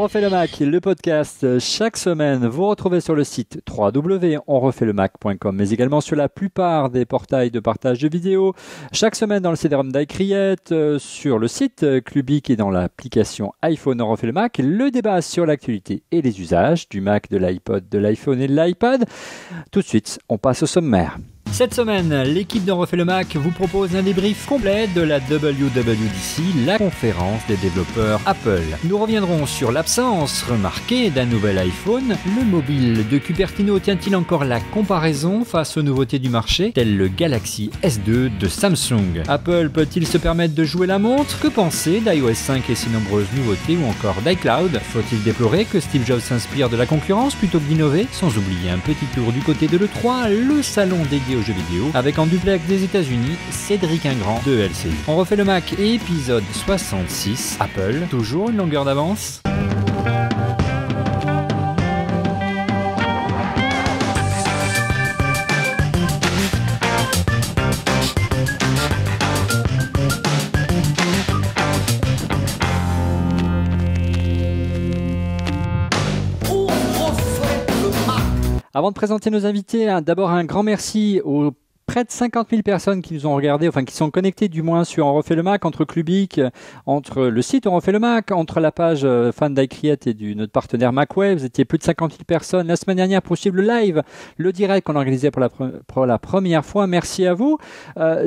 refait le Mac, le podcast chaque semaine. Vous retrouvez sur le site www.onrefaitlemac.com, mais également sur la plupart des portails de partage de vidéos. Chaque semaine dans le CD-ROM d'iCreate, sur le site Clubic et dans l'application iPhone On refait le Mac. Le débat sur l'actualité et les usages du Mac, de l'iPod, de l'iPhone et de l'iPad. Tout de suite, on passe au sommaire. Cette semaine, l'équipe d'On refait le Mac vous propose un débrief complet de la WWDC, la conférence des développeurs Apple. Nous reviendrons sur l'absence remarquée d'un nouvel iPhone. Le mobile de Cupertino tient-il encore la comparaison face aux nouveautés du marché, tel le Galaxy S2 de Samsung? Apple peut-il se permettre de jouer la montre? Que penser d'iOS 5 et ses nombreuses nouveautés, ou encore d'iCloud? Faut-il déplorer que Steve Jobs s'inspire de la concurrence plutôt que d'innover? Sans oublier un petit tour du côté de l'E3, le salon dédié aux jeux vidéo, avec en duplex des États-Unis, Cédric Ingrand de LCI. On refait le Mac, épisode 66. Apple, toujours une longueur d'avance. Avant de présenter nos invités, d'abord un grand merci aux près de 50 000 personnes qui nous ont regardé, enfin qui sont connectées du moins sur On refait le Mac, entre Clubic, entre le site On refait le Mac, entre la page fan d'iCreate et de notre partenaire MacWave. Vous étiez plus de 50 000 personnes la semaine dernière pour suivre le live, le direct qu'on organisait pour la première fois. Merci à vous.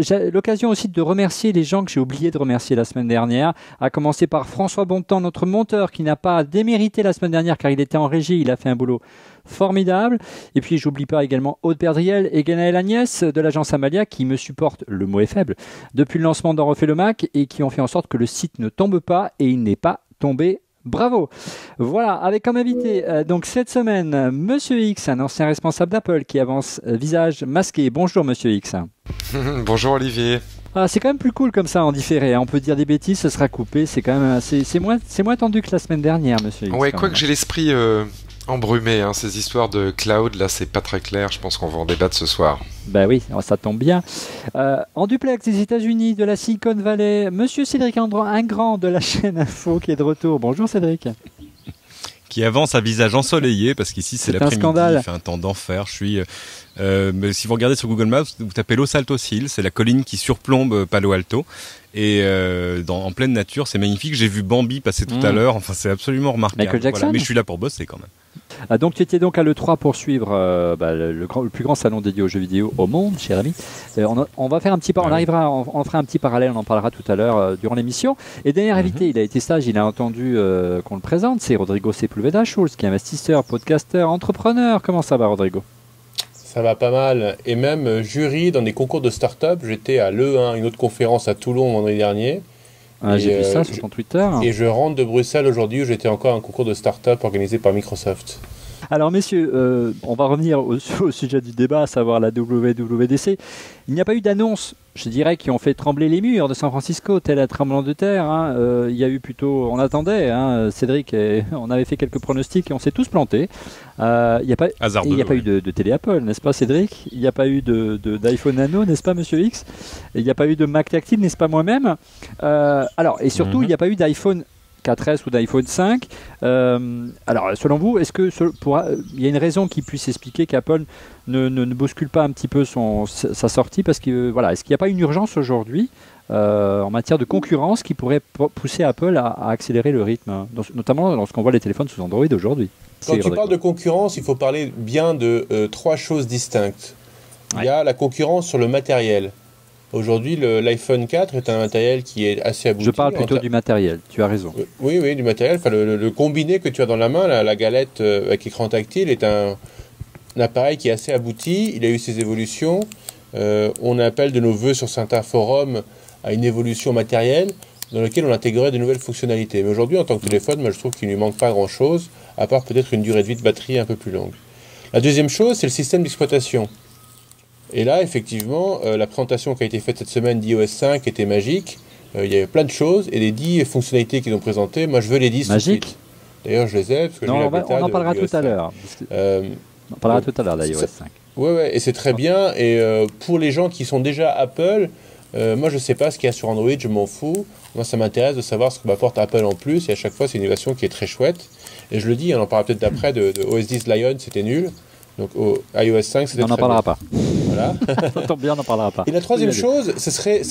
J'ai l'occasion aussi de remercier les gens que j'ai oublié de remercier la semaine dernière, à commencer par François Bontemps, notre monteur, qui n'a pas démérité la semaine dernière car il était en régie, il a fait un boulot formidable. Et puis j'oublie pas également Aude Perdriel et Ganaël Agnès de l'agence Amalia qui me supportent, le mot est faible, depuis le lancement d'On refait le Mac et qui ont fait en sorte que le site ne tombe pas, et il n'est pas tombé. Bravo. Voilà, avec comme invité donc cette semaine Monsieur X, un ancien responsable d'Apple qui avance visage masqué. Bonjour Monsieur X. Bonjour Olivier. Ah, c'est quand même plus cool comme ça en différé. On peut dire des bêtises, ce sera coupé. C'est quand même c'est moins tendu que la semaine dernière, Monsieur X. Ouais, quoique j'ai l'esprit embrumé, ces histoires de cloud, là, c'est pas très clair. Je pense qu'on va en débattre ce soir. Ben oui, ça tombe bien. En duplex des États-Unis, de la Silicon Valley, Monsieur Cédric Ingrand de la chaîne Info qui est de retour. Bonjour Cédric. Qui avance à visage ensoleillé, parce qu'ici c'est l'après-midi, il fait un temps d'enfer. Mais si vous regardez sur Google Maps, vous tapez Los Altos Hills, c'est la colline qui surplombe Palo Alto. Et en pleine nature, c'est magnifique. J'ai vu Bambi passer tout à l'heure. Enfin, c'est absolument remarquable. Michael Jackson. Voilà. Mais je suis là pour bosser quand même. Donc tu étais donc à l'E3 pour suivre le plus grand salon dédié aux jeux vidéo au monde, cher ami. On va faire un petit on fera un petit parallèle, on en parlera tout à l'heure durant l'émission. Et dernier invité, il a été sage, il a entendu qu'on le présente, c'est Rodrigo Sepulveda-Schultz, qui est investisseur, podcasteur, entrepreneur. Comment ça va, Rodrigo? Ça va pas mal, et même jury dans des concours de start-up. J'étais à l'E1, une autre conférence à Toulon vendredi dernier. J'ai vu ça sur ton Twitter. Et je rentre de Bruxelles aujourd'hui où j'étais encore à un concours de start-up organisé par Microsoft. Alors messieurs, on va revenir au sujet du débat, à savoir la WWDC. Il n'y a pas eu d'annonce, je dirais, qui ont fait trembler les murs de San Francisco, tel un tremblement de terre. Il y a eu plutôt, on attendait, Cédric, on avait fait quelques pronostics et on s'est tous plantés. Il n'y a pas eu de télé Apple, n'est-ce pas Cédric? Il n'y a pas eu d'iPhone Nano, n'est-ce pas Monsieur X? Il n'y a pas eu de Mac Tactile, n'est-ce pas moi-même? Et surtout, il n'y a pas eu d'iPhone 4S ou d'iPhone 5. Alors, selon vous, est-ce que il y a une raison qui puisse expliquer qu'Apple ne bouscule pas un petit peu sa sortie? Parce que est-ce qu'il n'y a pas une urgence aujourd'hui en matière de concurrence qui pourrait pousser Apple à accélérer le rythme, notamment lorsqu'on voit les téléphones sous Android aujourd'hui? Quand tu parles de concurrence, il faut parler bien de trois choses distinctes. Il y a la concurrence sur le matériel. Aujourd'hui, l'iPhone 4 est un matériel qui est assez abouti. Je parle plutôt du matériel, tu as raison. Oui, du matériel. Enfin, le combiné que tu as dans la main, la galette avec écran tactile, est un appareil qui est assez abouti. Il a eu ses évolutions. On appelle de nos voeux sur certains forums à une évolution matérielle dans laquelle on intégrerait de nouvelles fonctionnalités. Mais aujourd'hui, en tant que téléphone, moi, je trouve qu'il ne lui manque pas grand-chose, à part peut-être une durée de vie de batterie un peu plus longue. La deuxième chose, c'est le système d'exploitation. Et là, effectivement, la présentation qui a été faite cette semaine d'iOS 5 était magique. Il y avait plein de choses, et les 10 fonctionnalités qu'ils ont présentées, moi je veux les 10 tout de suite. D'ailleurs, je les ai, parce que on en parlera tout à l'heure. On parlera tout à l'heure d'iOS 5. Ouais, et c'est très bien. Et pour les gens qui sont déjà Apple, moi je sais pas ce qu'il y a sur Android, je m'en fous. Moi ça m'intéresse de savoir ce que m'apporte Apple en plus, et à chaque fois c'est une innovation qui est très chouette. Et je le dis, on en parlera peut-être d'après, de OS 10 Lion, c'était nul. Donc iOS 5, c'était très bien. On n'en parlera pas. Voilà. Tant bien, on n'en parlera pas. Et la troisième chose, ce serait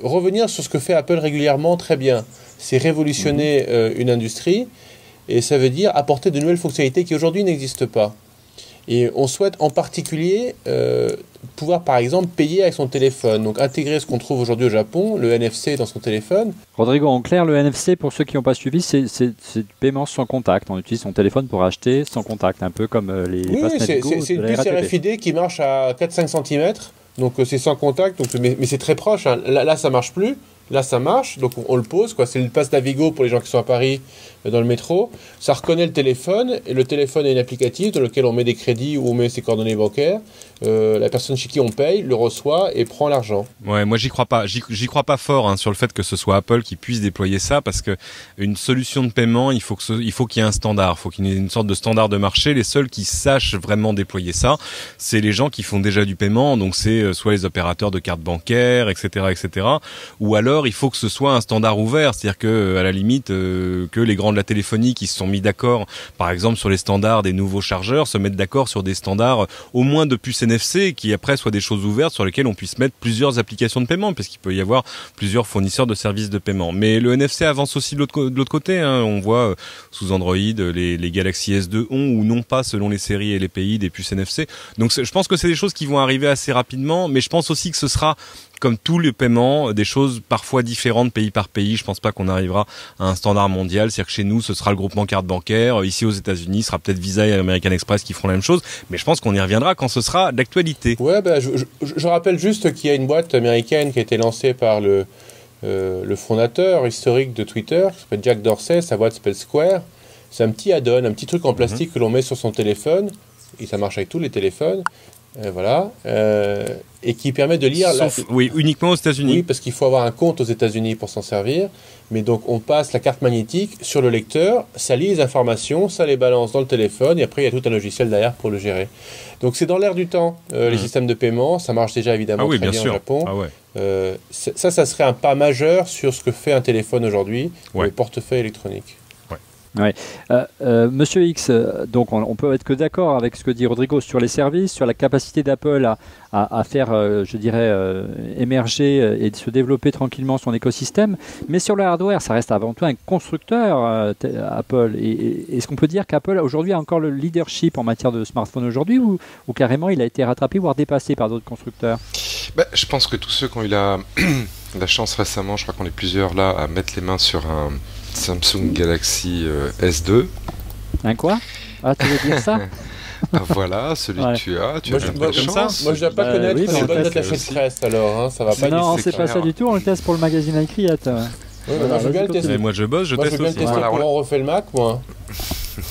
revenir sur ce que fait Apple régulièrement très bien. C'est révolutionner une industrie, et ça veut dire apporter de nouvelles fonctionnalités qui aujourd'hui n'existent pas. Et on souhaite en particulier pouvoir, par exemple, payer avec son téléphone. Donc intégrer ce qu'on trouve aujourd'hui au Japon, le NFC dans son téléphone. Rodrigo, en clair, le NFC, pour ceux qui n'ont pas suivi, c'est du paiement sans contact. On utilise son téléphone pour acheter sans contact, un peu comme les passes Navigo de la RATP. C'est une puce RFID qui marche à 4-5 cm. Donc c'est sans contact, donc, mais c'est très proche. Hein. Là, ça marche plus. Là, ça marche, donc on le pose, quoi. C'est le pass Navigo pour les gens qui sont à Paris dans le métro. Ça reconnaît le téléphone, et le téléphone a une applicative dans lequel on met des crédits ou on met ses coordonnées bancaires. La personne chez qui on paye le reçoit et prend l'argent. Ouais, moi j'y crois pas. J'y crois pas fort sur le fait que ce soit Apple qui puisse déployer ça, parce que une solution de paiement, il faut qu'il y ait un standard, il faut qu'il y ait une sorte de standard de marché. Les seuls qui sachent vraiment déployer ça, c'est les gens qui font déjà du paiement, donc c'est soit les opérateurs de cartes bancaires, etc., etc. Ou alors il faut que ce soit un standard ouvert, c'est-à-dire que à la limite que les grands de la téléphonie qui se sont mis d'accord, par exemple sur les standards des nouveaux chargeurs, se mettent d'accord sur des standards au moins de puces NFC, qui après soient des choses ouvertes sur lesquelles on puisse mettre plusieurs applications de paiement, parce qu'il peut y avoir plusieurs fournisseurs de services de paiement. Mais le NFC avance aussi de l'autre côté, hein. On voit sous Android les Galaxy S2 ont ou non pas, selon les séries et les pays, des puces NFC. Donc je pense que c'est des choses qui vont arriver assez rapidement, mais je pense aussi que ce sera, comme tous les paiements, des choses parfois différentes pays par pays. Je pense pas qu'on arrivera à un standard mondial. C'est-à-dire que chez nous, ce sera le groupement carte bancaire. Ici aux États-Unis, ce sera peut-être Visa et American Express qui feront la même chose. Mais je pense qu'on y reviendra quand ce sera d'actualité. Ouais, je rappelle juste qu'il y a une boîte américaine qui a été lancée par le fondateur historique de Twitter, qui s'appelle Jack Dorsey. Sa boîte s'appelle Square. C'est un petit add-on, un petit truc en plastique que l'on met sur son téléphone. Et ça marche avec tous les téléphones. Voilà, et qui permet de lire... Oui, uniquement aux États-Unis. Oui, parce qu'il faut avoir un compte aux États-Unis pour s'en servir. Mais donc, on passe la carte magnétique sur le lecteur, ça lit les informations, ça les balance dans le téléphone, et après, il y a tout un logiciel derrière pour le gérer. Donc, c'est dans l'air du temps, les systèmes de paiement. Ça marche déjà évidemment très bien au Japon. Ah ouais. Ça serait un pas majeur sur ce que fait un téléphone aujourd'hui, le portefeuille électronique. Ouais. Monsieur X, donc on peut être que d'accord avec ce que dit Rodrigo sur les services, sur la capacité d'Apple à faire, je dirais, émerger et de se développer tranquillement son écosystème. Mais sur le hardware, ça reste avant tout un constructeur, Apple. Et est-ce qu'on peut dire qu'Apple aujourd'hui a encore le leadership en matière de smartphone aujourd'hui, ou carrément il a été rattrapé, voire dépassé par d'autres constructeurs? Je pense que tous ceux qui ont eu la chance récemment, je crois qu'on est plusieurs là, à mettre les mains sur un Samsung Galaxy S2. Un quoi? Ah, tu veux dire ça? Voilà, celui que tu as. Tu as moi, je ne dois pas connaître les bonnes notes Express, alors. Hein, ça va pas. Non, c'est pas ça du tout. On le teste pour le magazine iCreate. Moi, je veux bien le tester. Moi, je bosse, je teste aussi. Voilà, on refait le Mac, moi.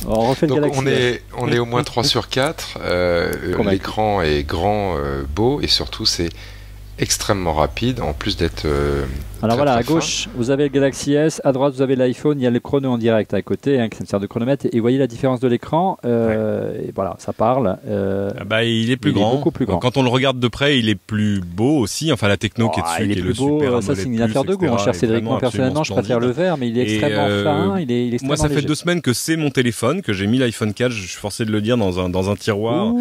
On refait le Galaxy. On est au moins 3 sur 4. L'écran est grand, beau, et surtout, c'est extrêmement rapide, en plus d'être alors voilà, à gauche vous avez le Galaxy S, à droite vous avez l'iPhone, il y a le chrono en direct à côté, hein, qui sert de chronomètre, et vous voyez la différence de l'écran, et voilà, ça parle. Il est plus grand. Beaucoup plus grand. Quand on le regarde de près, il est plus beau aussi, enfin la techno qui est dessus, il est qui est plus le beau, super ça c'est une affaire de goût, mon cher Cédric. Moi personnellement, je préfère le vert, mais il est extrêmement fin, il est extrêmement moi ça fait léger. 2 semaines que c'est mon téléphone, que j'ai mis l'iPhone 4, je suis forcé de le dire, dans un tiroir,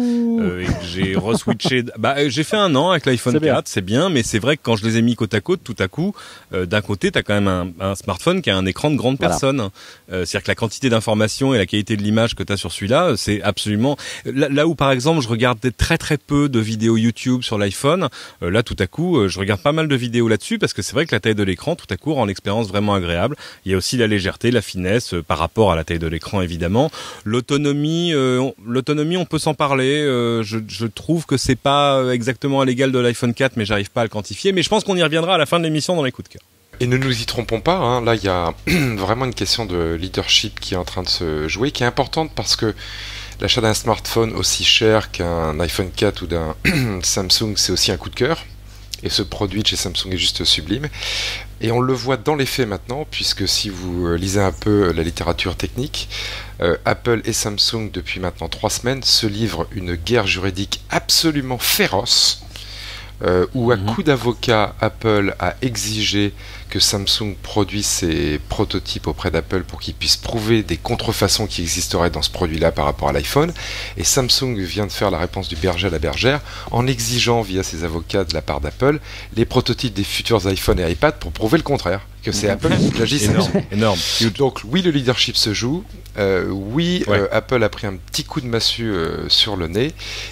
et que j'ai reswitché. J'ai fait 1 an avec l'iPhone 4, c'est bien, mais c'est vrai que quand je les ai mis côte à côte, tout à coup, d'un côté, tu as quand même un smartphone qui a un écran de grande personne. C'est-à-dire que la quantité d'informations et la qualité de l'image que tu as sur celui-là, c'est absolument... Là où, par exemple, je regardais très très peu de vidéos YouTube sur l'iPhone, là, tout à coup, je regarde pas mal de vidéos là-dessus, parce que c'est vrai que la taille de l'écran, tout à coup, rend l'expérience vraiment agréable. Il y a aussi la légèreté, la finesse, par rapport à la taille de l'écran, évidemment. L'autonomie, on peut s'en parler. Je trouve que c'est pas exactement à l'égal de l'iPhone 4, mais j'arrive pas à le quantifier. Mais je pense qu'on y reviendra à la fin de l'émission dans les coups de cœur. Et ne nous y trompons pas, hein, là il y a vraiment une question de leadership qui est en train de se jouer, qui est importante parce que l'achat d'un smartphone aussi cher qu'un iPhone 4 ou d'un Samsung, c'est aussi un coup de cœur. Et ce produit de chez Samsung est juste sublime. Et on le voit dans les faits maintenant, puisque si vous lisez un peu la littérature technique, Apple et Samsung, depuis maintenant 3 semaines, se livrent une guerre juridique absolument féroce où à coup d'avocat, Apple a exigé que Samsung produise ses prototypes auprès d'Apple pour qu'ils puissent prouver des contrefaçons qui existeraient dans ce produit-là par rapport à l'iPhone. Et Samsung vient de faire la réponse du berger à la bergère en exigeant via ses avocats de la part d'Apple les prototypes des futurs iPhone et iPad pour prouver le contraire, que c'est Apple qui plagie Samsung. Énorme. Donc oui, le leadership se joue. Apple a pris un petit coup de massue sur le nez.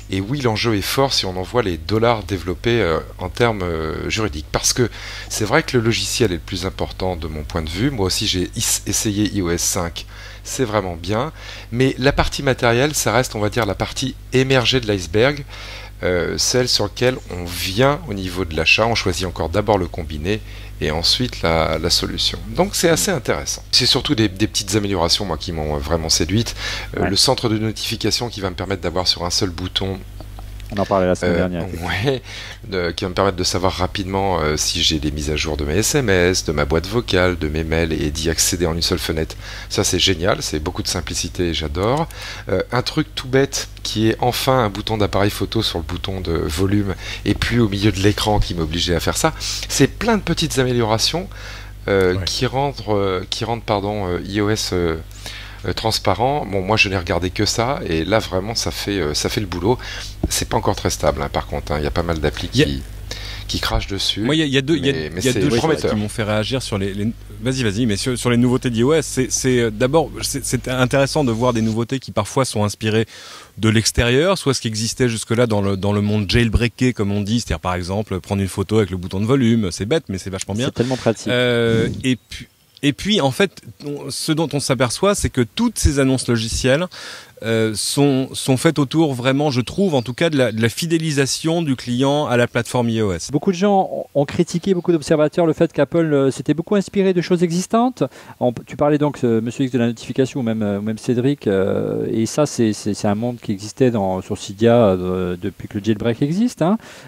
Et oui, l'enjeu est fort si on en voit les dollars développés en termes juridiques. Parce que c'est vrai que le logiciel est le plus important de mon point de vue. Moi aussi, j'ai essayé iOS 5. C'est vraiment bien. Mais la partie matérielle, ça reste, on va dire, la partie émergée de l'iceberg. Celle sur laquelle on vient au niveau de l'achat. On choisit encore d'abord le combiné et ensuite la solution. Donc c'est assez intéressant. C'est surtout des petites améliorations moi, qui m'ont vraiment séduite. Le centre de notification qui va me permettre d'avoir sur un seul bouton. On en parlait la semaine dernière. Qui va me permettre de savoir rapidement si j'ai des mises à jour de mes SMS, de ma boîte vocale, de mes mails et d'y accéder en une seule fenêtre. Ça c'est génial, c'est beaucoup de simplicité et j'adore. Un truc tout bête qui est enfin un bouton d'appareil photo sur le bouton de volume et plus au milieu de l'écran qui m'obligeait à faire ça. C'est plein de petites améliorations qui rendent iOS transparent. Bon, moi je n'ai regardé que ça et là vraiment ça fait le boulot. C'est pas encore très stable par contre, il y a pas mal d'applis qui crachent dessus. Moi, il y a deux choses qui m'ont fait réagir sur les... Vas-y, mais sur les nouveautés d'iOS, d'abord, c'est intéressant de voir des nouveautés qui parfois sont inspirées de l'extérieur, soit ce qui existait jusque-là dans le monde jailbreaké, comme on dit, c'est-à-dire par exemple prendre une photo avec le bouton de volume, c'est bête, mais c'est vachement bien. C'est tellement pratique. Et puis, en fait, ce dont on s'aperçoit, c'est que toutes ces annonces logicielles sont faites autour, vraiment, je trouve, en tout cas, de la fidélisation du client à la plateforme iOS. Beaucoup de gens ont critiqué, beaucoup d'observateurs, le fait qu'Apple s'était beaucoup inspiré de choses existantes. Tu parlais donc, Monsieur X, de la notification, ou même Cédric, et ça, c'est un monde qui existait sur Cydia depuis que le jailbreak existe.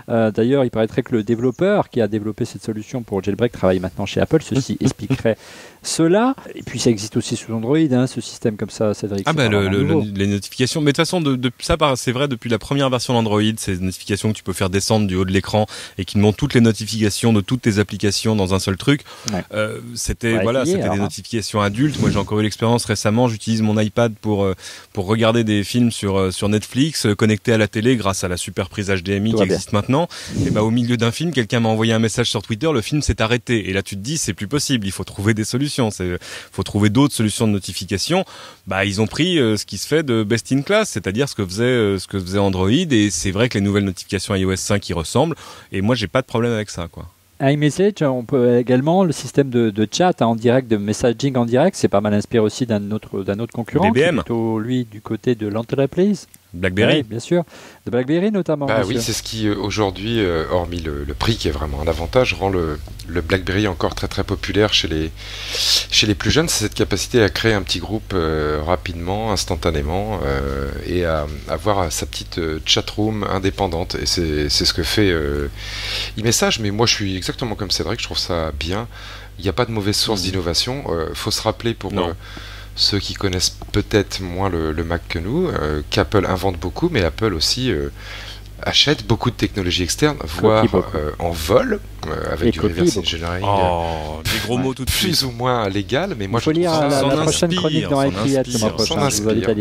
D'ailleurs, il paraîtrait que le développeur qui a développé cette solution pour le jailbreak travaille maintenant chez Apple. Ceci expliquerait cela. Et puis, ça existe aussi sous Android, ce système comme ça, Cédric. Les notifications, mais de toute façon, ça c'est vrai depuis la première version d'Android, ces notifications que tu peux faire descendre du haut de l'écran et qui te montrent toutes les notifications de toutes tes applications dans un seul truc. C'était des notifications adultes. Moi, j'ai encore eu l'expérience récemment. J'utilise mon iPad pour regarder des films sur Netflix, connecté à la télé grâce à la super prise HDMI qui existe maintenant. Et au milieu d'un film, quelqu'un m'a envoyé un message sur Twitter. Le film s'est arrêté. Et là, tu te dis, c'est plus possible. Il faut trouver des solutions. Faut trouver d'autres solutions de notification. Ils ont pris ce qui se fait de best in class, c'est-à-dire ce que faisait Android, et c'est vrai que les nouvelles notifications iOS 5 y ressemblent, et moi j'ai pas de problème avec ça, quoi. iMessage, on peut également le système de chat en direct, de messaging en direct, c'est pas mal inspiré aussi d'un autre concurrent, BBM. Qui est plutôt lui du côté de l'entreprise. BlackBerry, bien sûr, de BlackBerry notamment. Oui, c'est ce qui aujourd'hui, hormis le prix qui est vraiment un avantage, rend le BlackBerry encore très très populaire chez les plus jeunes. C'est cette capacité à créer un petit groupe rapidement, instantanément, et à avoir sa petite chatroom indépendante. Et c'est ce que fait iMessage. Mais moi, je suis exactement comme Cédric. Je trouve ça bien. Il n'y a pas de mauvaise source d'innovation. Faut se rappeler pour ceux qui connaissent peut-être moins le Mac que nous, qu'Apple invente beaucoup, mais Apple aussi achète beaucoup de technologies externes, voire en vol, avec du reverse engineering. Des gros mots tout de suite. Plus ou moins légal, mais moi je trouve ça... la prochaine chronique dans iCreate le mois prochain.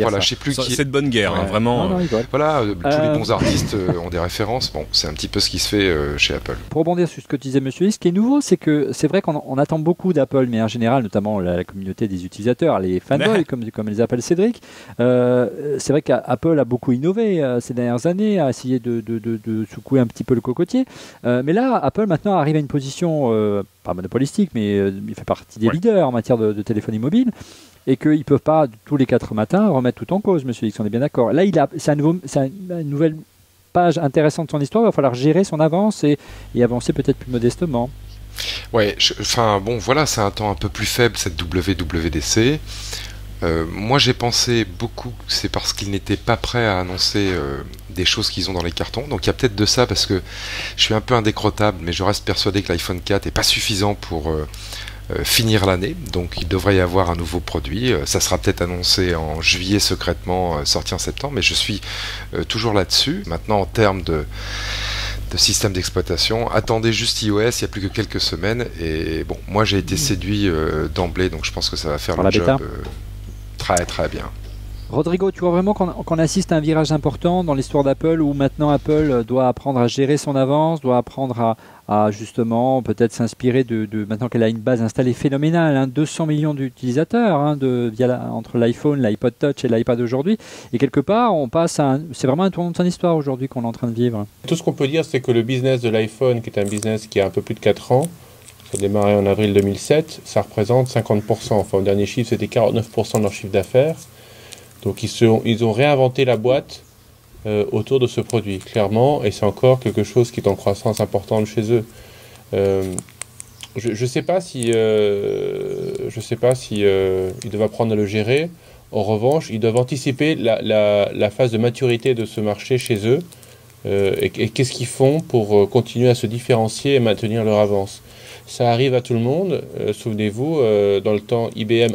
Voilà, je sais plus qui... C'est de bonne guerre, vraiment. Voilà, tous les bons artistes ont des références. Bon, c'est un petit peu ce qui se fait chez Apple. Pour rebondir sur ce que disait Monsieur X, ce qui est nouveau, c'est que c'est vrai qu'on attend beaucoup d'Apple, mais en général, notamment la communauté des utilisateurs, les fanboys, comme les appelle Cédric. C'est vrai qu'Apple a beaucoup innové ces dernières années, a essayé de secouer un petit peu le cocotier. Mais là, Apple maintenant arrive à une position pas monopolistique, mais il fait partie des leaders en matière de téléphonie mobile, et qu'ils ne peuvent pas tous les 4 matins remettre tout en cause, Monsieur X, on est bien d'accord. Là, c'est une nouvelle page intéressante de son histoire, il va falloir gérer son avance et avancer peut-être plus modestement. Ouais, voilà, c'est un temps un peu plus faible, cette WWDC. Moi j'ai pensé beaucoup que c'est parce qu'ils n'étaient pas prêts à annoncer des choses qu'ils ont dans les cartons, donc il y a peut-être de ça, parce que je suis un peu indécrottable, mais je reste persuadé que l'iPhone 4 n'est pas suffisant pour finir l'année, donc il devrait y avoir un nouveau produit. Ça sera peut-être annoncé en juillet secrètement, sorti en septembre, mais je suis toujours là-dessus. Maintenant, en termes système d'exploitation. Attendez juste iOS, il n'y a plus que quelques semaines. Et bon, moi j'ai été séduit d'emblée, donc je pense que ça va faire le job très très bien. Rodrigo, tu vois vraiment qu'on assiste à un virage important dans l'histoire d'Apple où maintenant Apple doit apprendre à gérer son avance, doit apprendre à justement peut-être s'inspirer de maintenant qu'elle a une base installée phénoménale, 200 millions d'utilisateurs entre l'iPhone, l'iPod Touch et l'iPad aujourd'hui. Et quelque part, c'est vraiment un tournant de son histoire aujourd'hui qu'on est en train de vivre. Tout ce qu'on peut dire, c'est que le business de l'iPhone, qui est un business qui a un peu plus de 4 ans, ça a démarré en avril 2007, ça représente 50%. Enfin, au dernier chiffre, c'était 49% de leur chiffre d'affaires. Donc ils ont réinventé la boîte autour de ce produit, clairement, et c'est encore quelque chose qui est en croissance importante chez eux. Je sais pas si ils doivent apprendre à le gérer. En revanche, ils doivent anticiper la phase de maturité de ce marché chez eux et qu'est-ce qu'ils font pour continuer à se différencier et maintenir leur avance. Ça arrive à tout le monde. Souvenez-vous, dans le temps, IBM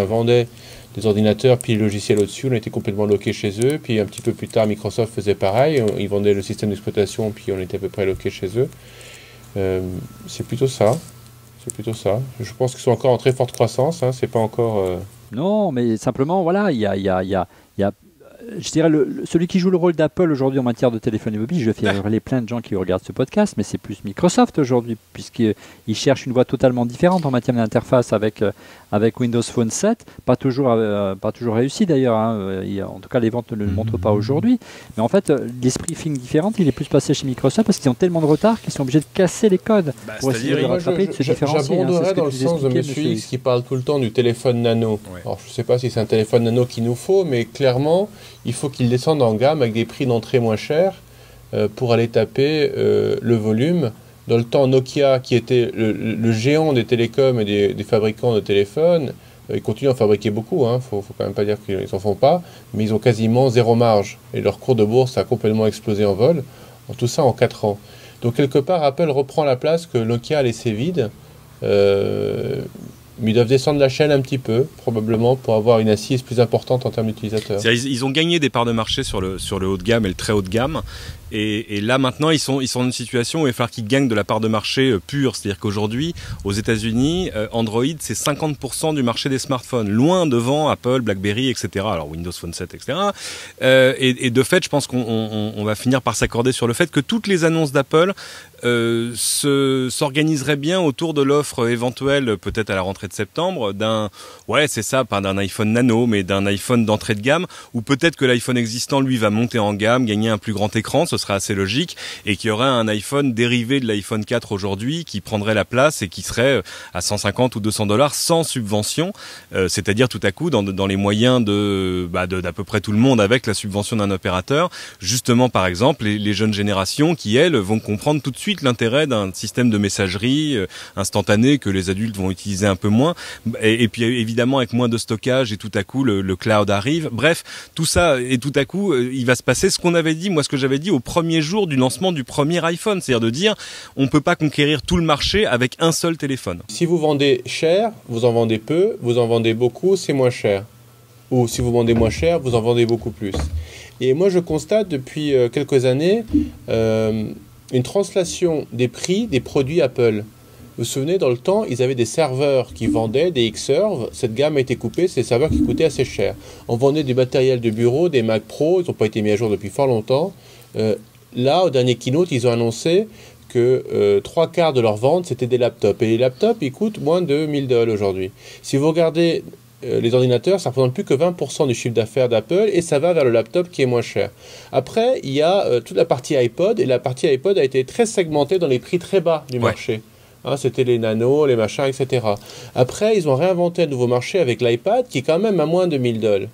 vendait des ordinateurs, puis le logiciel au-dessus, on était complètement loqué chez eux. Puis un petit peu plus tard, Microsoft faisait pareil. Ils vendaient le système d'exploitation, puis on était à peu près loqué chez eux. C'est plutôt ça. Je pense qu'ils sont encore en très forte croissance. C'est pas encore... Non, mais simplement, voilà, il y a je dirais celui qui joue le rôle d'Apple aujourd'hui en matière de téléphonie mobile, je fais hurler plein de gens qui regardent ce podcast, mais c'est plus Microsoft aujourd'hui, puisqu'ils cherchent une voie totalement différente en matière d'interface avec Windows Phone 7, pas toujours réussi d'ailleurs, en tout cas les ventes ne le montrent pas aujourd'hui, mais en fait l'esprit think différent, il est plus passé chez Microsoft parce qu'ils ont tellement de retard qu'ils sont obligés de casser les codes pour essayer de rattraper, de se différencier. J'abonderais dans le sens de M. X qui parle tout le temps du téléphone nano. Ouais. Alors je ne sais pas si c'est un téléphone nano qu'il nous faut, mais clairement il faut qu'il descende en gamme avec des prix d'entrée moins chers pour aller taper le volume. Dans le temps, Nokia, qui était le géant des télécoms et des fabricants de téléphones, ils continuent à en fabriquer beaucoup, faut quand même pas dire qu'ils n'en font pas, mais ils ont quasiment zéro marge. Et leur cours de bourse a complètement explosé en vol, tout ça en 4 ans. Donc quelque part, Apple reprend la place que Nokia a laissé vide, mais ils doivent descendre la chaîne un petit peu, probablement, pour avoir une assise plus importante en termes d'utilisateurs. Ils ont gagné des parts de marché sur le haut de gamme et le très haut de gamme. Et là, maintenant, ils sont dans une situation où il va falloir qu'ils gagnent de la part de marché pure. C'est-à-dire qu'aujourd'hui, aux États-Unis, Android, c'est 50% du marché des smartphones, loin devant Apple, BlackBerry, etc. Alors Windows Phone 7, etc. Et de fait, je pense qu'on va finir par s'accorder sur le fait que toutes les annonces d'Apple s'organiseraient bien autour de l'offre éventuelle, peut-être à la rentrée de septembre, pas d'un iPhone nano, mais d'un iPhone d'entrée de gamme, ou peut-être que l'iPhone existant, lui, va monter en gamme, gagner un plus grand écran, ce serait assez logique, et qu'il y aurait un iPhone dérivé de l'iPhone 4 aujourd'hui qui prendrait la place et qui serait à 150 ou $200 sans subvention, c'est-à-dire tout à coup dans les moyens d'à peu près tout le monde avec la subvention d'un opérateur, justement par exemple les jeunes générations qui elles vont comprendre tout de suite l'intérêt d'un système de messagerie instantané que les adultes vont utiliser un peu moins, et puis évidemment avec moins de stockage, et tout à coup le cloud arrive, bref tout ça, et tout à coup il va se passer ce que j'avais dit au premier jour du lancement du premier iPhone, c'est-à-dire de dire on peut pas conquérir tout le marché avec un seul téléphone. Si vous vendez cher, vous en vendez peu, vous en vendez beaucoup, c'est moins cher. Ou si vous vendez moins cher, vous en vendez beaucoup plus. Et moi je constate depuis quelques années une translation des prix des produits Apple. Vous vous souvenez, dans le temps, ils avaient des serveurs qui vendaient, des Xserve. Cette gamme a été coupée, c'est des serveurs qui coûtaient assez cher. On vendait du matériel de bureau, des Mac Pro, ils n'ont pas été mis à jour depuis fort longtemps. Là, au dernier keynote, ils ont annoncé que 3/4 de leurs ventes, c'était des laptops. Et les laptops, ils coûtent moins de $1000 aujourd'hui. Si vous regardez les ordinateurs, ça ne représente plus que 20% du chiffre d'affaires d'Apple, et ça va vers le laptop qui est moins cher. Après, il y a toute la partie iPod, et la partie iPod a été très segmentée dans les prix très bas du marché. C'était les nanos, les machins, etc. Après, ils ont réinventé un nouveau marché avec l'iPad, qui est quand même à moins de $1000.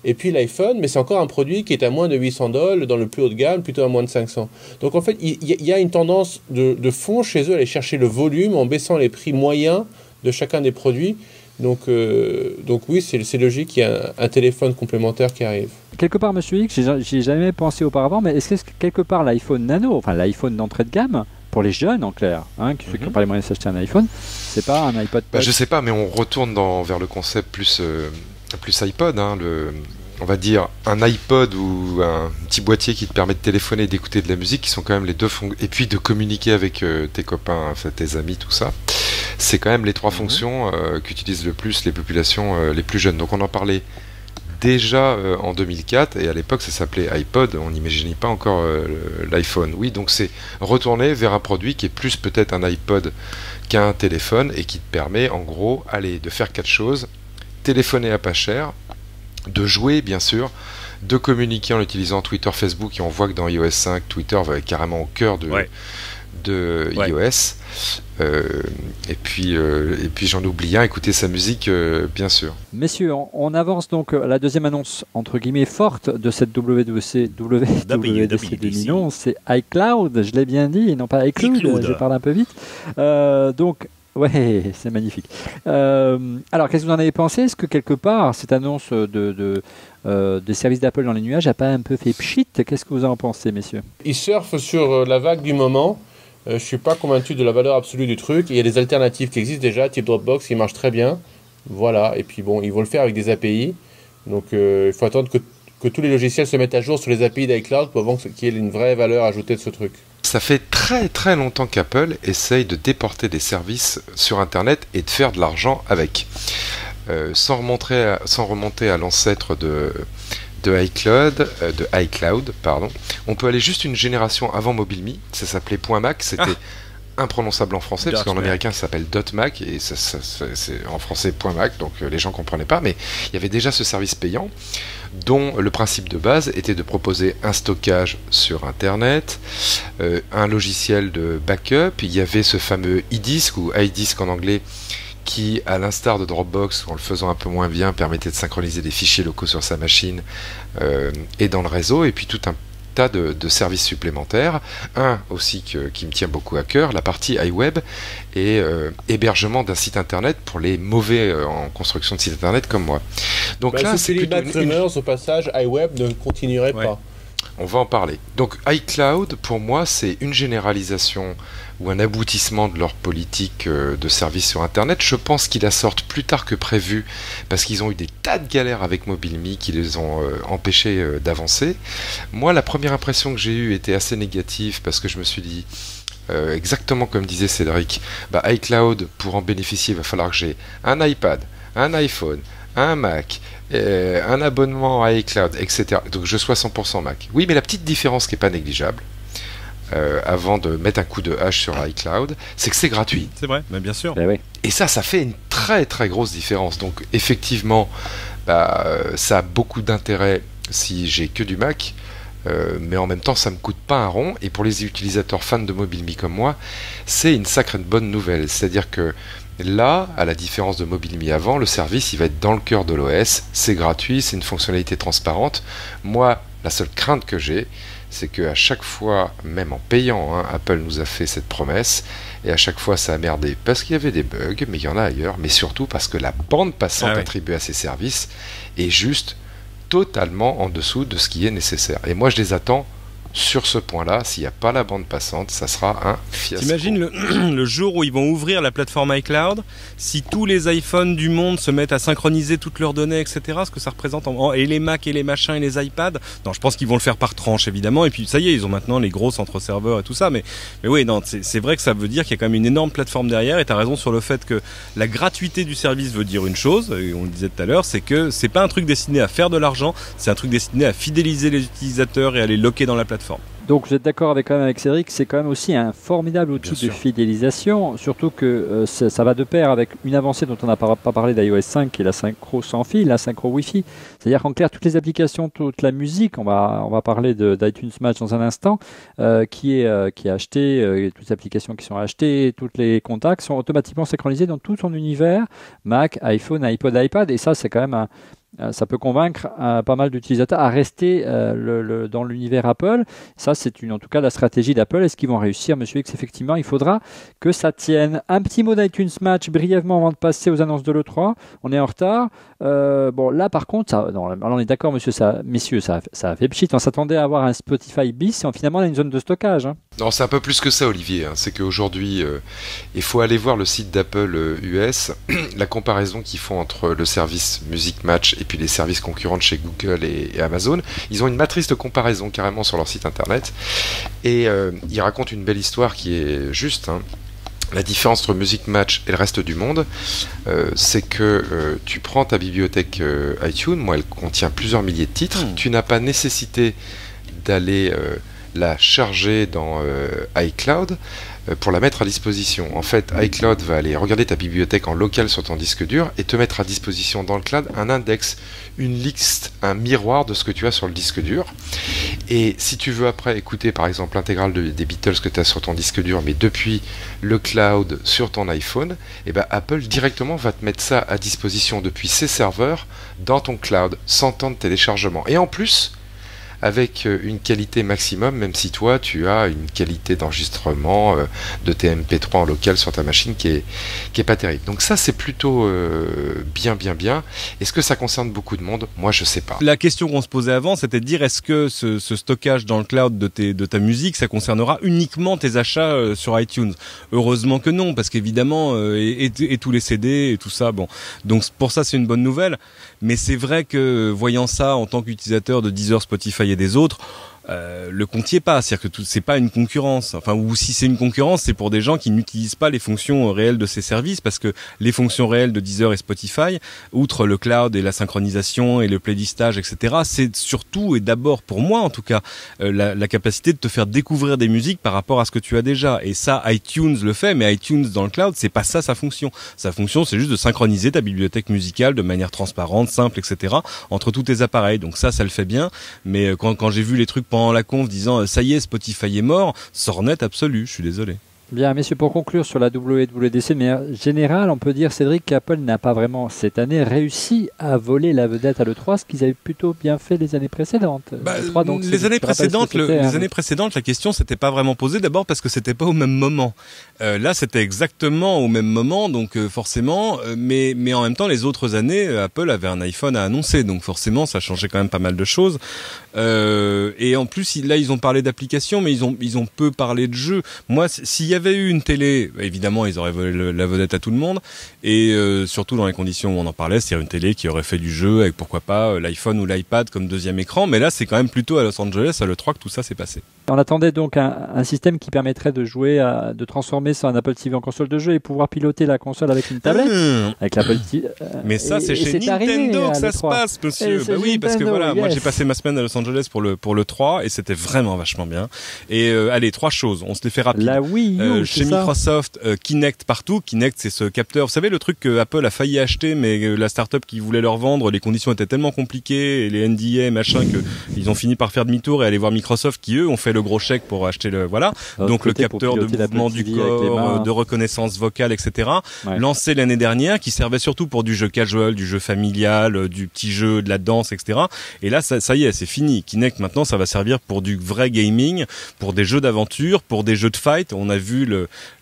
Et puis l'iPhone, mais c'est encore un produit qui est à moins de $800, dans le plus haut de gamme, plutôt à moins de 500. Donc en fait, il y a une tendance de fond chez eux à aller chercher le volume en baissant les prix moyens de chacun des produits. Donc oui, c'est logique qu'il y ait un téléphone complémentaire qui arrive. Quelque part, Monsieur X, j'y ai jamais pensé auparavant, mais est-ce que quelque part l'iPhone Nano, enfin l'iPhone d'entrée de gamme, pour les jeunes en clair, ceux qui n'ont pas les moyens de s'acheter un iPhone, c'est pas un iPod Touch? Je sais pas, mais on retourne vers le concept plus iPod. on va dire, un iPod ou un petit boîtier qui te permet de téléphoner et d'écouter de la musique, qui sont quand même les deux fonctions, et puis de communiquer avec tes copains, enfin, tes amis, tout ça. C'est quand même les trois fonctions qu'utilisent le plus les populations les plus jeunes. Donc on en parlait déjà en 2004, et à l'époque ça s'appelait iPod, on n'imaginait pas encore l'iPhone. Oui, donc c'est retourner vers un produit qui est plus peut-être un iPod qu'un téléphone, et qui te permet en gros de faire 4 choses: téléphoner à pas cher, de jouer bien sûr, de communiquer en utilisant Twitter, Facebook, et on voit que dans iOS 5, Twitter va être carrément au cœur de iOS. Et puis j'en oublie un, écouter sa musique bien sûr. Messieurs, on avance donc à la deuxième annonce entre guillemets forte de cette WWDC 2011, c'est iCloud, je l'ai bien dit, et non pas iCloud, je parle un peu vite. Donc ouais, c'est magnifique. Alors, qu'est-ce que vous en avez pensé? Est-ce que quelque part, cette annonce des services d'Apple dans les nuages n'a pas un peu fait pchit? Qu'est-ce que vous en pensez, messieurs? Ils surfent sur la vague du moment. Je ne suis pas convaincu de la valeur absolue du truc. Il y a des alternatives qui existent déjà, type Dropbox, qui marchent très bien. Voilà, et puis bon, ils vont le faire avec des API. Donc, il faut attendre que tous les logiciels se mettent à jour sur les API d'iCloud pour voir qu'il y ait une vraie valeur ajoutée de ce truc. Ça fait très très longtemps qu'Apple essaye de déporter des services sur Internet et de faire de l'argent avec. Sans remonter à l'ancêtre de iCloud, pardon. On peut aller juste une génération avant MobileMe, ça s'appelait .Mac, c'était imprononçable en français, parce qu'en américain ça s'appelle .Mac, et c'est en français .Mac, donc les gens ne comprenaient pas, mais il y avait déjà ce service payant, dont le principe de base était de proposer un stockage sur Internet, un logiciel de backup, il y avait ce fameux eDisk, ou iDisk en anglais, qui, à l'instar de Dropbox, en le faisant un peu moins bien, permettait de synchroniser des fichiers locaux sur sa machine et dans le réseau, et puis tout un tas de services supplémentaires. Un aussi qui me tient beaucoup à cœur, la partie iWeb et hébergement d'un site internet pour les mauvais en construction de site internet comme moi. Donc là, c'est plutôt au passage, iWeb ne continuerait pas. On va en parler. Donc iCloud, pour moi, c'est une généralisation ou un aboutissement de leur politique de service sur Internet. Je pense qu'ils la sortent plus tard que prévu, parce qu'ils ont eu des tas de galères avec MobileMe qui les ont empêchés d'avancer. Moi, la première impression que j'ai eue était assez négative, parce que je me suis dit, exactement comme disait Cédric, iCloud, pour en bénéficier, il va falloir que j'ai un iPad, un iPhone, un Mac, un abonnement à iCloud, etc. Donc je sois 100% Mac. Oui, mais la petite différence qui n'est pas négligeable, avant de mettre un coup de hache sur iCloud, c'est que c'est gratuit. C'est vrai, mais bien sûr. Et ça fait une très très grosse différence. Donc effectivement, ça a beaucoup d'intérêt si j'ai que du Mac, mais en même temps ça me coûte pas un rond, et pour les utilisateurs fans de MobileMe comme moi, c'est une sacrée bonne nouvelle. C'est-à-dire que là, à la différence de MobileMe avant, le service il va être dans le cœur de l'OS, c'est gratuit, c'est une fonctionnalité transparente. Moi, la seule crainte que j'ai, c'est qu'à chaque fois, même en payant, Apple nous a fait cette promesse, et à chaque fois ça a merdé parce qu'il y avait des bugs, mais il y en a ailleurs, mais surtout parce que la bande passante attribuée à ces services est juste totalement en dessous de ce qui est nécessaire. Et moi je les attends sur ce point-là. S'il n'y a pas la bande passante, ça sera un fiasco. T'imagines le jour où ils vont ouvrir la plateforme iCloud, si tous les iPhones du monde se mettent à synchroniser toutes leurs données, etc., ce que ça représente, et les Mac et les machins et les iPads. Non, je pense qu'ils vont le faire par tranche, évidemment, et puis ça y est, ils ont maintenant les gros centres serveurs et tout ça, mais oui, non, c'est vrai que ça veut dire qu'il y a quand même une énorme plateforme derrière, et t'as raison sur le fait que la gratuité du service veut dire une chose, et on le disait tout à l'heure, c'est que c'est pas un truc destiné à faire de l'argent, c'est un truc destiné à fidéliser les utilisateurs et à les locker dans la plateforme. Donc vous êtes d'accord avec Cédric, c'est quand même aussi un formidable outil de fidélisation, surtout que ça va de pair avec une avancée dont on n'a pas parlé d'iOS 5, qui est la synchro sans fil, la synchro Wi-Fi. C'est-à-dire qu'en clair, toutes les applications, toute la musique, on va parler d'iTunes Match dans un instant, qui est acheté, toutes les applications qui sont achetées, tous les contacts sont automatiquement synchronisés dans tout son univers, Mac, iPhone, iPod, iPad, et ça c'est quand même ça peut convaincre pas mal d'utilisateurs à rester dans l'univers Apple. Ça, c'est en tout cas la stratégie d'Apple. Est-ce qu'ils vont réussir, monsieur X? Effectivement, il faudra que ça tienne. Un petit mot d'iTunes Match brièvement avant de passer aux annonces de l'E3. On est en retard. Bon, là, par contre, alors on est d'accord, messieurs, ça a fait pchit. On s'attendait à avoir un Spotify bis et finalement, on a une zone de stockage. Non, c'est un peu plus que ça, Olivier. C'est qu'aujourd'hui, il faut aller voir le site d'Apple US, la comparaison qu'ils font entre le service Music Match et puis les services concurrents de chez Google et Amazon. Ils ont une matrice de comparaison carrément sur leur site internet. Et ils racontent une belle histoire qui est juste. La différence entre Music Match et le reste du monde, c'est que tu prends ta bibliothèque iTunes, moi elle contient plusieurs milliers de titres, tu n'as pas nécessité d'aller la charger dans iCloud pour la mettre à disposition. En fait, iCloud va aller regarder ta bibliothèque en local sur ton disque dur et te mettre à disposition dans le cloud un index, une liste, un miroir de ce que tu as sur le disque dur. Et si tu veux après écouter par exemple l'intégrale des Beatles que tu as sur ton disque dur, mais depuis le cloud sur ton iPhone, et ben Apple directement va te mettre ça à disposition depuis ses serveurs dans ton cloud sans temps de téléchargement. Et en plus, avec une qualité maximum, même si toi tu as une qualité d'enregistrement de tes MP3 en local sur ta machine qui est pas terrible. Donc ça c'est plutôt bien. Est-ce que ça concerne beaucoup de monde? Moi je sais pas. La question qu'on se posait avant, c'était de dire est-ce que ce stockage dans le cloud de ta musique, ça concernera uniquement tes achats sur iTunes? Heureusement que non, parce qu'évidemment et tous les CD et tout ça, bon. Donc pour ça c'est une bonne nouvelle, mais c'est vrai que voyant ça en tant qu'utilisateur de Deezer, Spotify et des autres, le compte y est pas, c'est-à-dire que c'est pas une concurrence. Enfin, ou si c'est une concurrence, c'est pour des gens qui n'utilisent pas les fonctions réelles de ces services, parce que les fonctions réelles de Deezer et Spotify, outre le cloud et la synchronisation et le playlistage, etc., c'est surtout et d'abord pour moi en tout cas la capacité de te faire découvrir des musiques par rapport à ce que tu as déjà. Et ça, iTunes le fait, mais iTunes dans le cloud, c'est pas ça sa fonction. Sa fonction, c'est juste de synchroniser ta bibliothèque musicale de manière transparente, simple, etc., entre tous tes appareils. Donc ça le fait bien. Mais quand j'ai vu les trucs pendant la conf disant ça y est, Spotify est mort, sornette absolue, je suis désolé. Bien, messieurs, pour conclure sur la WWDC, mais en général, on peut dire, Cédric, qu'Apple n'a pas vraiment, cette année, réussi à voler la vedette à l'E3, ce qu'ils avaient plutôt bien fait les années précédentes. Les années précédentes, la question s'était pas vraiment posée, d'abord parce que c'était pas au même moment. Là, c'était exactement au même moment, donc forcément, mais en même temps, les autres années, Apple avait un iPhone à annoncer, donc forcément, ça changeait quand même pas mal de choses. Et en plus, là, ils ont parlé d'applications, mais ils ont peu parlé de jeux. Moi, s'il y avait eu une télé, évidemment, ils auraient volé la vedette à tout le monde, et surtout dans les conditions où on en parlait, c'est-à-dire une télé qui aurait fait du jeu avec pourquoi pas l'iPhone ou l'iPad comme deuxième écran, mais là, c'est quand même plutôt à Los Angeles, à l'E3 que tout ça s'est passé. On attendait donc un système qui permettrait de jouer, de transformer un Apple TV en console de jeu et pouvoir piloter la console avec une tablette, avec l'Apple TV. Mais ça, c'est chez Nintendo que ça se passe, monsieur. Bah oui, parce que voilà, moi j'ai passé ma semaine à Los Angeles pour le 3 et c'était vraiment vachement bien. Et allez, 3 choses, on se les fait rapide. La Wii U, chez Microsoft, Kinect partout. Kinect, c'est ce capteur. Vous savez le truc que Apple a failli acheter, mais la start-up qui voulait leur vendre, les conditions étaient tellement compliquées et les NDA et machin que ils ont fini par faire demi-tour et aller voir Microsoft qui eux ont fait le gros chèque pour acheter le voilà. Donc le capteur de mouvement du corps, de reconnaissance vocale, etc. Ouais. Lancé l'année dernière, qui servait surtout pour du jeu casual, du jeu familial, du petit jeu, de la danse, etc. Et là, ça y est, c'est fini. Kinect maintenant, ça va servir pour du vrai gaming, pour des jeux d'aventure, pour des jeux de fight. On a vu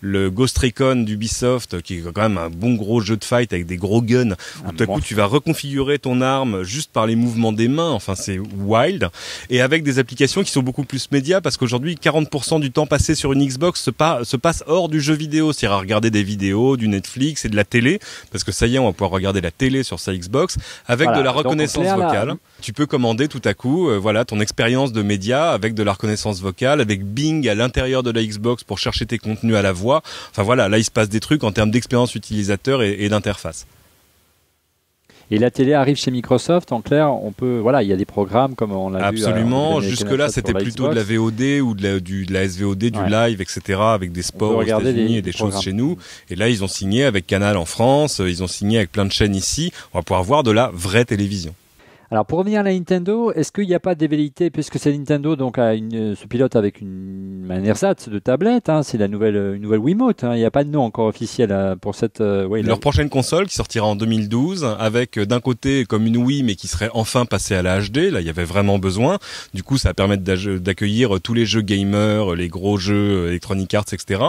le Ghost Recon d'Ubisoft, qui est quand même un bon gros jeu de fight avec des gros guns, où tout à coup tu vas reconfigurer ton arme juste par les mouvements des mains. Enfin, c'est wild. Et avec des applications qui sont beaucoup plus médias, parce qu'aujourd'hui 40% du temps passé sur une Xbox se passe hors du jeu vidéo, c'est-à-dire à regarder des vidéos, du Netflix et de la télé, parce que ça y est, on va pouvoir regarder la télé sur sa Xbox avec de la reconnaissance vocale. Tu peux commander tout à coup, ton expérience de média avec de la reconnaissance vocale, avec Bing à l'intérieur de la Xbox pour chercher tes contenus à la voix. Enfin voilà, là il se passe des trucs en termes d'expérience utilisateur et d'interface. Et la télé arrive chez Microsoft, en clair, on peut, voilà, il y a des programmes comme on l'a vu. Absolument, jusque-là c'était plutôt de la VOD ou de la SVOD, du live, etc., avec des sports aux États-Unis et des choses chez nous. Et là, ils ont signé avec Canal en France, ils ont signé avec plein de chaînes ici. On va pouvoir voir de la vraie télévision. Alors pour revenir à la Nintendo, est-ce qu'il n'y a pas de velléité, puisque c'est Nintendo donc se pilote avec un ersatz de tablette, hein, c'est une nouvelle Wiimote, hein, il n'y a pas de nom encore officiel pour cette... Leur prochaine console qui sortira en 2012 avec d'un côté comme une Wii mais qui serait enfin passée à la HD, là il y avait vraiment besoin, du coup ça va permettre d'accueillir tous les jeux gamers, les gros jeux Electronic Arts, etc.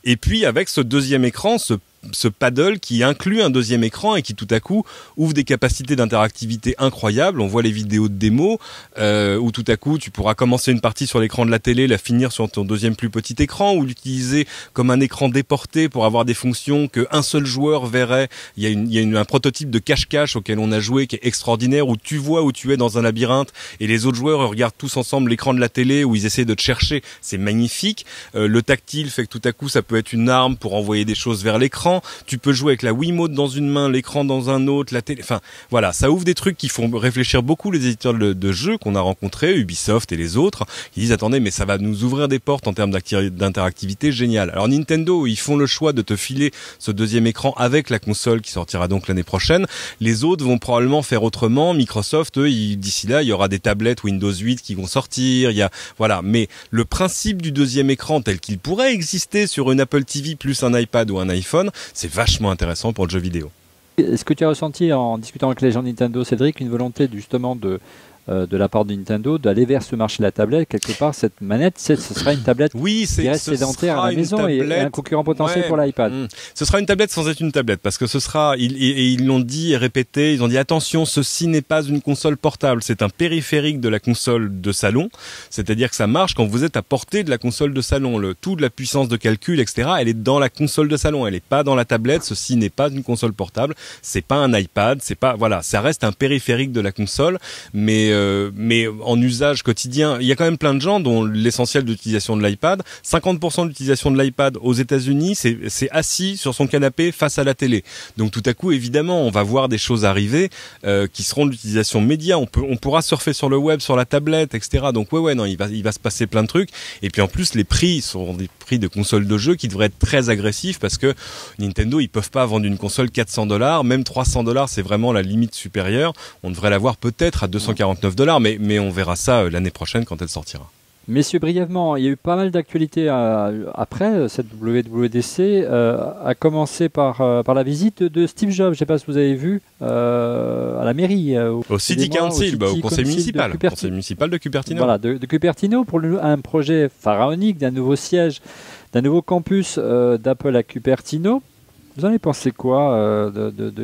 Et puis avec ce deuxième écran, ce ce paddle qui inclut un deuxième écran et qui tout à coup ouvre des capacités d'interactivité incroyables. On voit les vidéos de démo où tout à coup tu pourras commencer une partie sur l'écran de la télé, la finir sur ton deuxième plus petit écran, ou l'utiliser comme un écran déporté pour avoir des fonctions qu'un seul joueur verrait. Il y a un prototype de cache-cache auquel on a joué qui est extraordinaire, où tu vois où tu es dans un labyrinthe et les autres joueurs regardent tous ensemble l'écran de la télé où ils essaient de te chercher. C'est magnifique. Le tactile fait que tout à coup ça peut être une arme pour envoyer des choses vers l'écran. Tu peux jouer avec la Wiimote dans une main, l'écran dans un autre, la télé. Enfin voilà, ça ouvre des trucs qui font réfléchir beaucoup les éditeurs de jeux qu'on a rencontrés, Ubisoft et les autres, qui disent attendez, mais ça va nous ouvrir des portes en termes d'interactivité géniale. Alors Nintendo, ils font le choix de te filer ce deuxième écran avec la console qui sortira donc l'année prochaine. Les autres vont probablement faire autrement. Microsoft, eux, d'ici là, il y aura des tablettes Windows 8 qui vont sortir. Voilà. Mais le principe du deuxième écran tel qu'il pourrait exister sur une Apple TV plus un iPad ou un iPhone, c'est vachement intéressant pour le jeu vidéo. Est-ce que tu as ressenti en discutant avec les gens de Nintendo, Cédric, une volonté justement de la part de Nintendo d'aller vers ce marché de la tablette? Quelque part, cette manette, ce sera une tablette qui reste sédentaire à la maison et un concurrent potentiel pour l'iPad. Ce sera une tablette sans être une tablette, parce que ce sera, ils l'ont dit et répété, ils ont dit attention, ceci n'est pas une console portable, c'est un périphérique de la console de salon, c'est-à-dire que ça marche quand vous êtes à portée de la console de salon. Toute la puissance de calcul, etc., elle est dans la console de salon, elle n'est pas dans la tablette. Ceci n'est pas une console portable, c'est pas un iPad, c'est pas, voilà, ça reste un périphérique de la console, mais en usage quotidien, il y a quand même plein de gens dont l'essentiel de l'utilisation de l'iPad, 50% de l'utilisation de l'iPad aux États-Unis, c'est assis sur son canapé face à la télé. Donc tout à coup, évidemment, on va voir des choses arriver qui seront de l'utilisation média. On pourra surfer sur le web, sur la tablette, etc. Donc non, il va se passer plein de trucs. Et puis en plus, les prix seront des prix de consoles de jeux qui devraient être très agressifs, parce que Nintendo, ils peuvent pas vendre une console $400, même $300, c'est vraiment la limite supérieure. On devrait l'avoir peut-être à $249. Mais on verra ça l'année prochaine quand elle sortira. Messieurs, brièvement, il y a eu pas mal d'actualités après cette WWDC, à commencer par la visite de Steve Jobs. Je ne sais pas si vous avez vu à la mairie. Au City Council, au conseil municipal de Cupertino. Voilà, de Cupertino pour un projet pharaonique d'un nouveau siège, d'un nouveau campus d'Apple à Cupertino. Vous en avez pensé quoi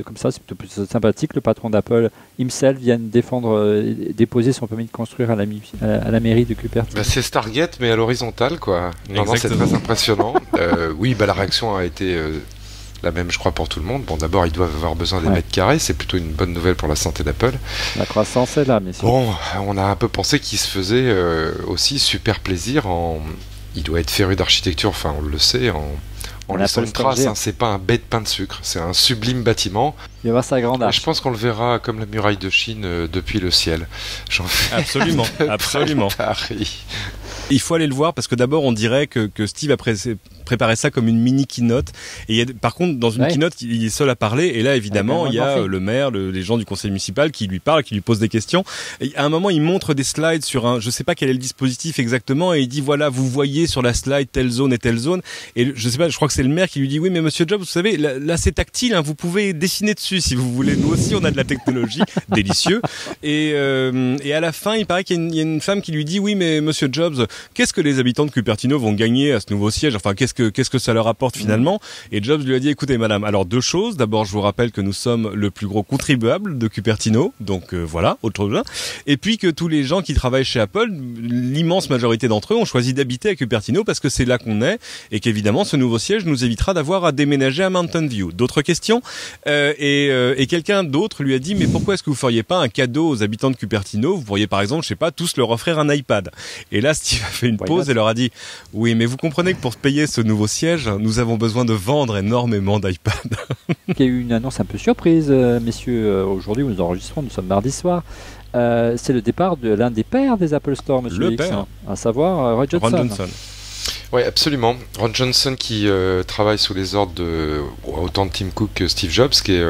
comme ça? C'est plutôt plus sympathique. Le patron d'Apple himself vient défendre, déposer son permis de construire à la mairie de Cupertino. C'est Stargate, mais à l'horizontale, quoi. Non, c'est très impressionnant. Oui, la réaction a été la même, je crois, pour tout le monde. Bon, d'abord, ils doivent avoir besoin des mètres carrés. C'est plutôt une bonne nouvelle pour la santé d'Apple. La croissance est là, messieurs. Bon, on a un peu pensé qu'il se faisait aussi super plaisir Il doit être féru d'architecture, enfin, on le sait, on laisse une trace, c'est pas un bête pain de sucre, c'est un sublime bâtiment. Il va voir sa grande arche. Je pense qu'on le verra comme la muraille de Chine depuis le ciel. Absolument. Il faut aller le voir parce que d'abord on dirait que Steve a préparé ça comme une mini keynote. Et par contre, dans une keynote, il est seul à parler. Et là, évidemment, il y a le maire, les gens du conseil municipal qui lui parlent, qui lui posent des questions. Et à un moment, il montre des slides sur je sais pas quel est le dispositif exactement, et il dit voilà, vous voyez sur la slide telle zone et telle zone. Et je sais pas, je crois que c'est le maire qui lui dit oui, mais monsieur Jobs, vous savez, là c'est tactile, hein, vous pouvez dessiner dessus si vous voulez. Nous aussi, on a de la technologie, délicieux. Et à la fin, il paraît qu'il y a une femme qui lui dit oui, mais monsieur Jobs, qu'est-ce que les habitants de Cupertino vont gagner à ce nouveau siège? Enfin, qu'est-ce que ça leur apporte finalement? Et Jobs lui a dit écoutez madame, alors deux choses. D'abord, je vous rappelle que nous sommes le plus gros contribuable de Cupertino, donc voilà, autre chose. Et puis que tous les gens qui travaillent chez Apple, l'immense majorité d'entre eux ont choisi d'habiter à Cupertino parce que c'est là qu'on est, et qu'évidemment ce nouveau siège nous évitera d'avoir à déménager à Mountain View. D'autres questions? Et quelqu'un d'autre lui a dit mais pourquoi est-ce que vous feriez pas un cadeau aux habitants de Cupertino? Vous pourriez par exemple, je sais pas, tous leur offrir un iPad. Et là, Steve a fait une pause et leur a dit oui, mais vous comprenez que pour payer ce nouveau siège, nous avons besoin de vendre énormément d'iPad. Il y a eu une annonce un peu surprise, messieurs. Aujourd'hui, nous enregistrons, nous sommes mardi soir. C'est le départ de l'un des pères des Apple Store, monsieur X, à savoir Ron Johnson. Oui, absolument. Ron Johnson qui travaille sous les ordres de autant de Tim Cook que Steve Jobs, qui est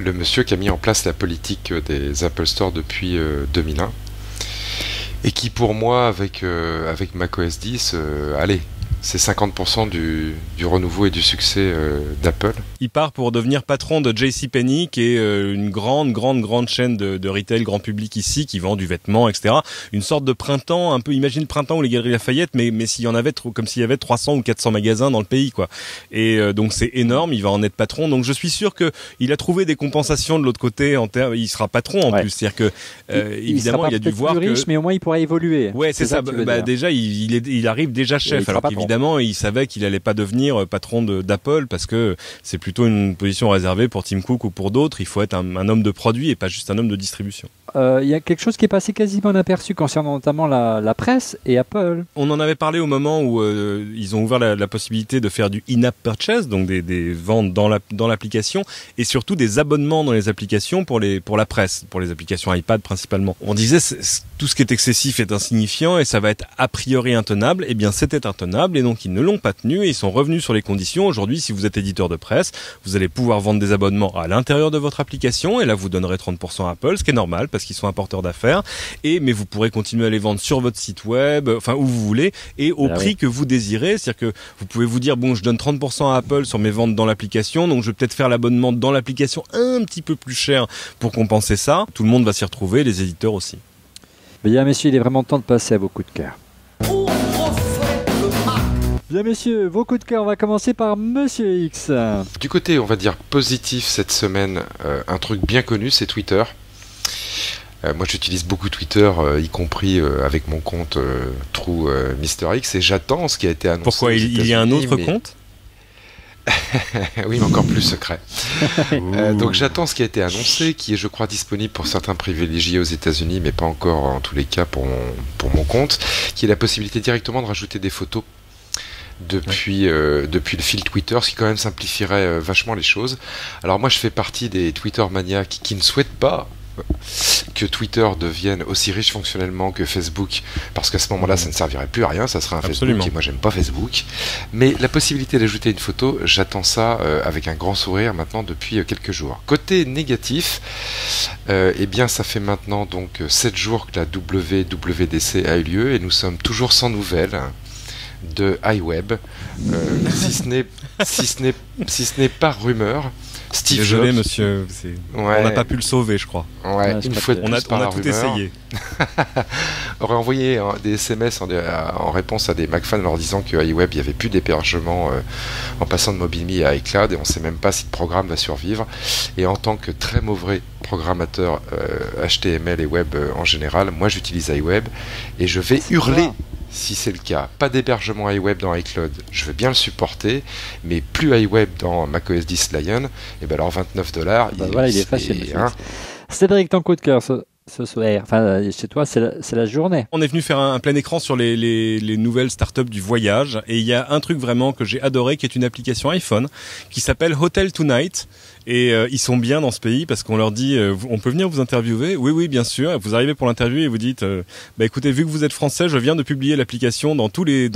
le monsieur qui a mis en place la politique des Apple Store depuis 2001. Et qui, pour moi, avec macOS 10, allez, C'est 50% du renouveau et du succès d'Apple. Il part pour devenir patron de JCPenney, qui est une grande chaîne de retail grand public ici, qui vend du vêtement, etc. Une sorte de printemps, un peu, imagine le printemps ou les Galeries Lafayette, mais s'il y en avait comme s'il y avait 300 ou 400 magasins dans le pays, quoi. Et donc c'est énorme, il va en être patron. Donc je suis sûr que il a trouvé des compensations de l'autre côté. Il sera patron en plus, c'est-à-dire que évidemment il a dû voir plus riche, mais au moins il pourra évoluer. Ouais, c'est ça. Déjà, il arrive déjà chef. Alors qu'évidemment, il savait qu'il allait pas devenir patron d'Apple parce que c'est plutôt une position réservée pour Tim Cook ou pour d'autres. Il faut être un homme de produit et pas juste un homme de distribution. Il y a quelque chose qui est passé quasiment inaperçu concernant notamment la presse et Apple. On en avait parlé au moment où ils ont ouvert la possibilité de faire du in-app purchase, donc des ventes dans l'application, et surtout des abonnements dans les applications pour la presse, pour les applications iPad principalement. On disait tout ce qui est excessif est insignifiant et ça va être a priori intenable. Eh bien, c'était intenable et donc ils ne l'ont pas tenu et ils sont revenus sur les conditions. Aujourd'hui, si vous êtes éditeur de presse, vous allez pouvoir vendre des abonnements à l'intérieur de votre application et là vous donnerez 30% à Apple, ce qui est normal parce qu'ils sont un porteur d'affaires. Mais vous pourrez continuer à les vendre sur votre site web, enfin où vous voulez et au prix que vous désirez. C'est-à-dire que vous pouvez vous dire bon, je donne 30% à Apple sur mes ventes dans l'application, donc je vais peut-être faire l'abonnement dans l'application un petit peu plus cher pour compenser ça. Tout le monde va s'y retrouver, les éditeurs aussi. Bien messieurs, il est vraiment temps de passer à vos coups de cœur. Bien messieurs, vos coups de cœur, on va commencer par Monsieur X. Du côté, on va dire, positif cette semaine, un truc bien connu, c'est Twitter. Moi j'utilise beaucoup Twitter, y compris avec mon compte True Mr X, et j'attends ce qui a été annoncé. Pourquoi il y a un autre compte? Oui, mais encore plus secret. Donc j'attends ce qui a été annoncé, qui est, je crois, disponible pour certains privilégiés aux États-Unis, mais pas encore en tous les cas pour mon compte, qui est la possibilité directement de rajouter des photos depuis le fil Twitter, ce qui quand même simplifierait vachement les choses. Alors moi je fais partie des Twitter maniaques qui ne souhaitent pas que Twitter devienne aussi riche fonctionnellement que Facebook, parce qu'à ce moment-là ça ne servirait plus à rien, ça serait un Facebook, et moi j'aime pas Facebook. Mais la possibilité d'ajouter une photo, j'attends ça avec un grand sourire maintenant depuis quelques jours. Côté négatif, eh bien ça fait maintenant donc 7 jours que la WWDC a eu lieu et nous sommes toujours sans nouvelles de iWeb, si ce n'est pas rumeur. Steve Désolé, Jobs, monsieur, on n'a pas pu le sauver, je crois. Une fois de plus, on a tout essayé. Aurait envoyé des SMS en réponse à des MacFans leur disant que iWeb, il n'y avait plus d'hébergement en passant de MobileMe à iCloud, et on ne sait même pas si le programme va survivre. Et en tant que très mauvais programmateur HTML et web en général, moi j'utilise iWeb et je vais hurler si c'est le cas. Pas d'hébergement iWeb dans iCloud, je veux bien le supporter, mais plus iWeb dans macOS 10 Lion, et ben alors $29. Il est facile. Cédric, ton coup de cœur ce soir, enfin chez toi, c'est la journée. On est venu faire un plein écran sur les nouvelles startups du voyage, et il y a un truc vraiment que j'ai adoré, qui est une application iPhone qui s'appelle Hotel Tonight. Et ils sont bien dans ce pays parce qu'on leur dit on peut venir vous interviewer. Oui, bien sûr. Et vous arrivez pour l'interview et vous dites écoutez, vu que vous êtes français, je viens de publier l'application dans tous les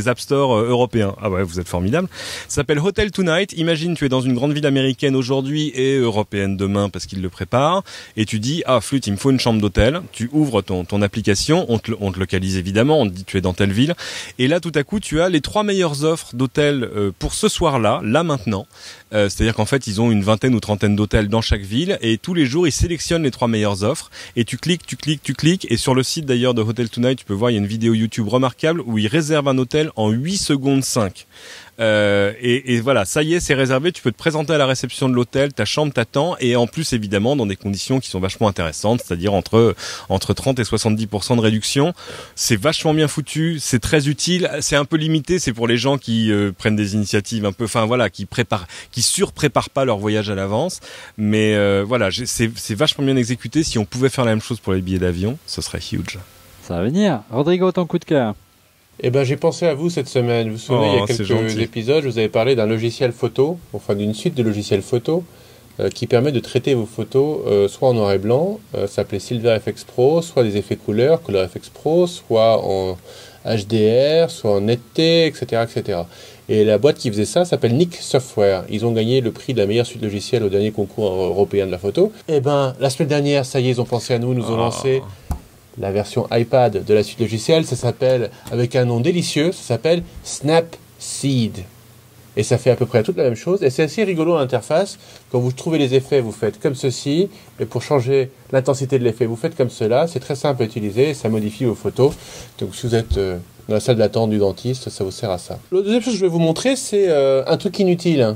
App Store européens. Ah ouais, vous êtes formidable. Ça s'appelle Hotel Tonight. Imagine, tu es dans une grande ville américaine aujourd'hui et européenne demain parce qu'ils le préparent, et tu dis flûte, il me faut une chambre d'hôtel. Tu ouvres ton application, on te localise évidemment, on te dit tu es dans telle ville, et là tout à coup tu as les 3 meilleures offres d'hôtels pour ce soir-là, là maintenant. C'est-à-dire qu'en fait, ils ont une vingtaine ou trentaine d'hôtels dans chaque ville, et tous les jours, ils sélectionnent les 3 meilleures offres, et tu cliques, et sur le site d'ailleurs de Hotel Tonight, tu peux voir, il y a une vidéo YouTube remarquable où ils réservent un hôtel en 8 secondes 5. Et voilà, ça y est, c'est réservé, tu peux te présenter à la réception de l'hôtel, ta chambre t'attend, et en plus évidemment dans des conditions qui sont vachement intéressantes, c'est-à-dire entre 30 et 70% de réduction. C'est vachement bien foutu, c'est très utile, c'est un peu limité, c'est pour les gens qui prennent des initiatives un peu, enfin voilà, qui surpréparent pas leur voyage à l'avance, mais voilà, c'est vachement bien exécuté. Si on pouvait faire la même chose pour les billets d'avion, ce serait huge. Ça va venir. Rodrigo, ton coup de cœur? Eh ben, j'ai pensé à vous cette semaine. Vous vous souvenez, il y a quelques épisodes, je vous avais parlé d'un logiciel photo, enfin d'une suite de logiciels photo, qui permet de traiter vos photos soit en noir et blanc, ça s'appelait SilverFX Pro, soit des effets couleurs, ColorFX Pro, soit en HDR, soit en netteté, etc., etc. Et la boîte qui faisait ça s'appelle Nik Software. Ils ont gagné le prix de la meilleure suite logicielle au dernier concours européen de la photo. Eh ben, la semaine dernière, ça y est, ils ont pensé à nous, nous ont lancé la version iPad de la suite logicielle, ça s'appelle, avec un nom délicieux, ça s'appelle Snapseed. Et ça fait à peu près toute la même chose. Et c'est assez rigolo l'interface. Quand vous trouvez les effets, vous faites comme ceci. Et pour changer l'intensité de l'effet, vous faites comme cela. C'est très simple à utiliser. Ça modifie vos photos. Donc si vous êtes dans la salle d'attente du dentiste, ça vous sert à ça. La deuxième chose que je vais vous montrer, c'est un truc inutile.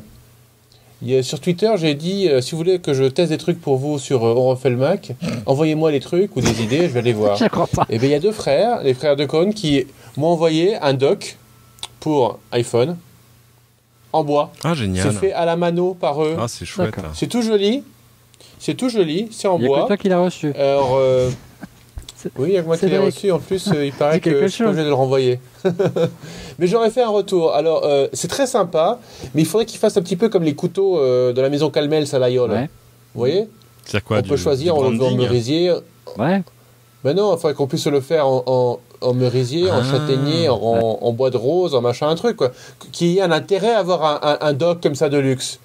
Sur Twitter, j'ai dit, si vous voulez que je teste des trucs pour vous sur On refait le Mac, envoyez-moi les trucs ou des idées, je vais les voir. Je crois pas. Et bien il y a deux frères, les frères de Cohn, qui m'ont envoyé un dock pour iPhone. En bois. Ah, génial. C'est fait à la mano par eux. Ah, c'est chouette. C'est tout joli. C'est tout joli. C'est en bois. Il y a que toi qui l'as reçu. Alors, oui, il y a que moi qui l'ai reçu. En plus, il paraît que je suis obligé de le renvoyer. Mais j'aurais fait un retour. Alors, c'est très sympa, mais il faudrait qu'il fasse un petit peu comme les couteaux de la maison Calmel à l'Aïol. Ouais. Vous voyez? C'est quoi, on peut choisir, on le veut en merisier. Ouais. Ben non, il faudrait qu'on puisse le faire en merisier, en châtaignier, en bois de rose, en machin, un truc, quoi. Qui ait un intérêt à avoir un dock comme ça de luxe.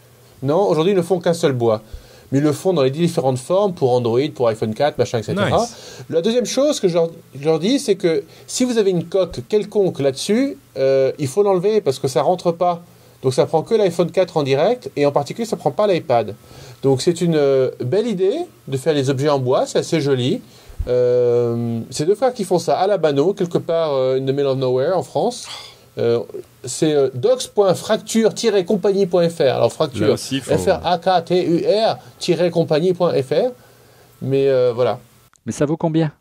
Non, aujourd'hui, ils ne font qu'un seul bois. Mais ils le font dans les différentes formes, pour Android, pour iPhone 4, machin, etc. Nice. La deuxième chose que je leur dis, c'est que si vous avez une coque quelconque là-dessus, il faut l'enlever parce que ça ne rentre pas. Donc ça prend que l'iPhone 4 en direct, et en particulier, ça ne prend pas l'iPad. Donc c'est une belle idée de faire les objets en bois, c'est assez joli. C'est deux frères qui font ça à la Bano, quelque part in the middle of nowhere en France. C'est docs.fracture-compagnie.fr. Alors fracture, fractur-compagnie.fr. Mais voilà. Mais ça vaut combien?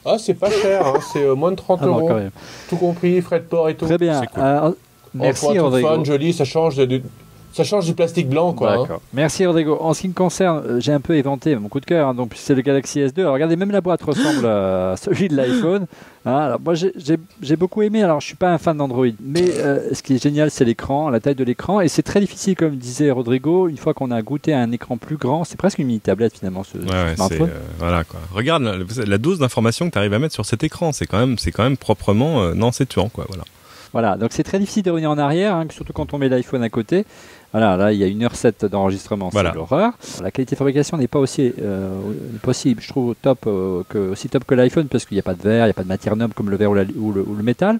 Ah, c'est pas cher, hein. C'est moins de 30 euros. Quand même. Tout compris, frais de port et tout. Très bien. Cool. Merci Rodrigo. Fun, joli, ça change du plastique blanc, quoi. D'accord. Hein. Merci Rodrigo. En ce qui me concerne, j'ai un peu éventé mon coup de cœur. Hein, donc c'est le Galaxy S2. Alors regardez, même la boîte ressemble à celui de l'iPhone. Hein, alors moi j'ai beaucoup aimé. Alors je suis pas un fan d'Android, mais ce qui est génial, c'est l'écran, la taille de l'écran, et c'est très difficile, comme disait Rodrigo. Une fois qu'on a goûté à un écran plus grand, c'est presque une mini tablette finalement. Ce smartphone. Voilà quoi. Regarde la dose d'information que tu arrives à mettre sur cet écran. C'est quand même proprement. Non, c'est tuant quoi. Voilà. Voilà, donc c'est très difficile de revenir en arrière, hein, surtout quand on met l'iPhone à côté. Voilà, là il y a 1h07 d'enregistrement, c'est l'horreur. La qualité de fabrication n'est pas aussi possible, je trouve, aussi top que l'iPhone, parce qu'il n'y a pas de verre, il n'y a pas de matière noble comme le verre ou le métal.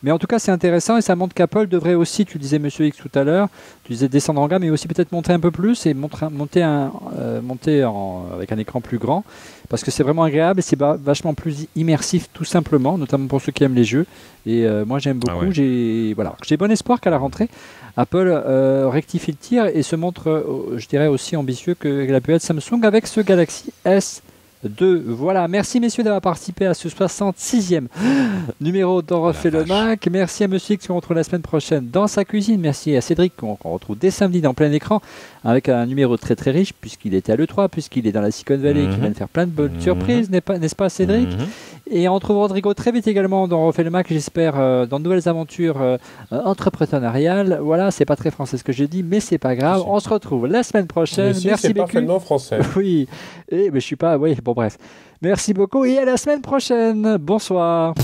Mais en tout cas, c'est intéressant et ça montre qu'Apple devrait aussi, tu disais Monsieur X tout à l'heure, tu disais descendre en gamme, mais aussi peut-être monter un peu plus et monter avec un écran plus grand, parce que c'est vraiment agréable et c'est vachement plus immersif tout simplement, notamment pour ceux qui aiment les jeux. Et moi j'aime beaucoup. J'ai bon espoir qu'à la rentrée, Apple rectifie le tir et se montre, je dirais, aussi ambitieux que l'a pu être Samsung avec ce Galaxy S2. Voilà, merci messieurs d'avoir participé à ce 66e numéro d'On refait le Mac. Merci à Monsieur X qu'on retrouve la semaine prochaine dans sa cuisine. Merci à Cédric qu'on retrouve dès samedi dans plein écran avec un numéro très très riche puisqu'il était à l'E3, puisqu'il est dans la Silicon Valley, qui vient de faire plein de bonnes surprises, n'est-ce pas Cédric? Et on retrouve Rodrigo très vite également dans On refait le Mac, j'espère, dans de nouvelles aventures entrepreneuriales. Voilà, c'est pas très français ce que j'ai dit, mais c'est pas grave. On se retrouve la semaine prochaine. Merci beaucoup. C'est parfaitement français. Oui, mais je suis pas. Oui, bon bref. Merci beaucoup et à la semaine prochaine. Bonsoir.